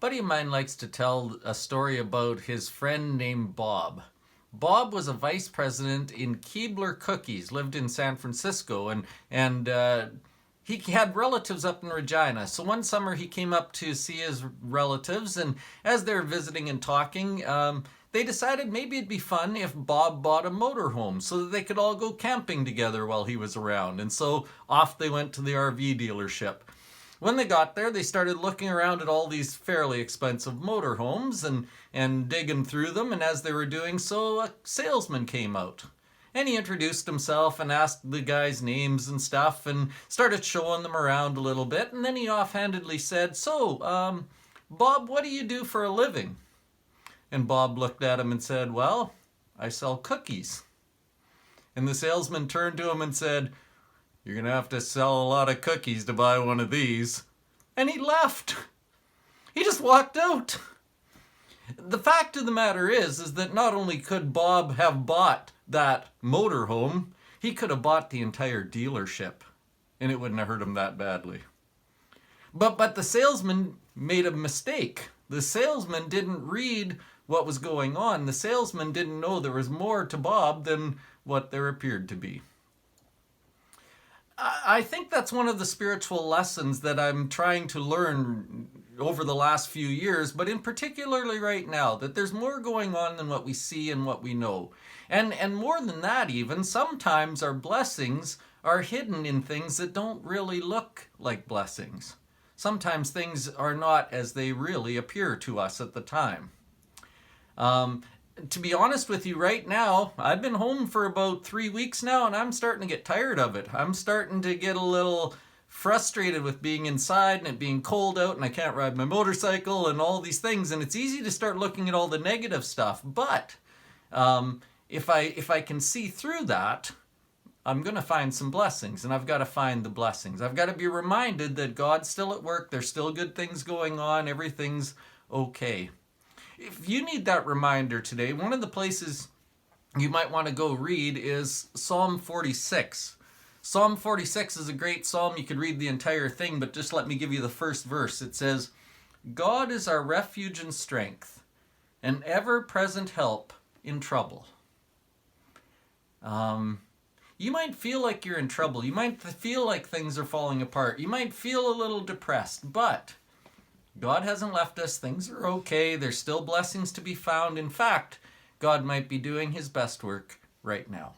buddy of mine likes to tell a story about his friend named Bob. Bob was a vice president in Keebler Cookies, lived in San Francisco, and he had relatives up in Regina. So one summer he came up to see his relatives, and as they were visiting and talking, they decided maybe it'd be fun if Bob bought a motorhome so that they could all go camping together while he was around. And so off they went to the RV dealership. When they got there, they started looking around at all these fairly expensive motorhomes and digging through them. And as they were doing so, a salesman came out. And he introduced himself and asked the guys' names and stuff and started showing them around a little bit. And then he offhandedly said, "So, Bob, what do you do for a living?" And Bob looked at him and said, "Well, I sell cookies." And the salesman turned to him and said, "You're going to have to sell a lot of cookies to buy one of these." And he left. He just walked out. The fact of the matter is that not only could Bob have bought that motorhome, he could have bought the entire dealership, and it wouldn't have hurt him that badly. But the salesman made a mistake. The salesman didn't read what was going on. The salesman didn't know there was more to Bob than what there appeared to be. I think that's one of the spiritual lessons that I'm trying to learn over the last few years, but in particularly right now, that there's more going on than what we see and what we know. And more than that even, sometimes our blessings are hidden in things that don't really look like blessings. Sometimes things are not as they really appear to us at the time. To be honest with you right now, I've been home for about 3 weeks now and I'm starting to get tired of it. I'm starting to get a little frustrated with being inside and it being cold out and I can't ride my motorcycle and all these things. And it's easy to start looking at all the negative stuff. But if I can see through that, I'm going to find some blessings, and I've got to find the blessings. I've got to be reminded that God's still at work. There's still good things going on. Everything's okay. If you need that reminder today, one of the places you might want to go read is Psalm 46. Psalm 46 is a great psalm. You could read the entire thing, but just let me give you the first verse. It says, "God is our refuge and strength, an ever-present help in trouble." You might feel like you're in trouble. You might feel like things are falling apart. You might feel a little depressed, but God hasn't left us. Things are okay. There's still blessings to be found. In fact, God might be doing his best work right now.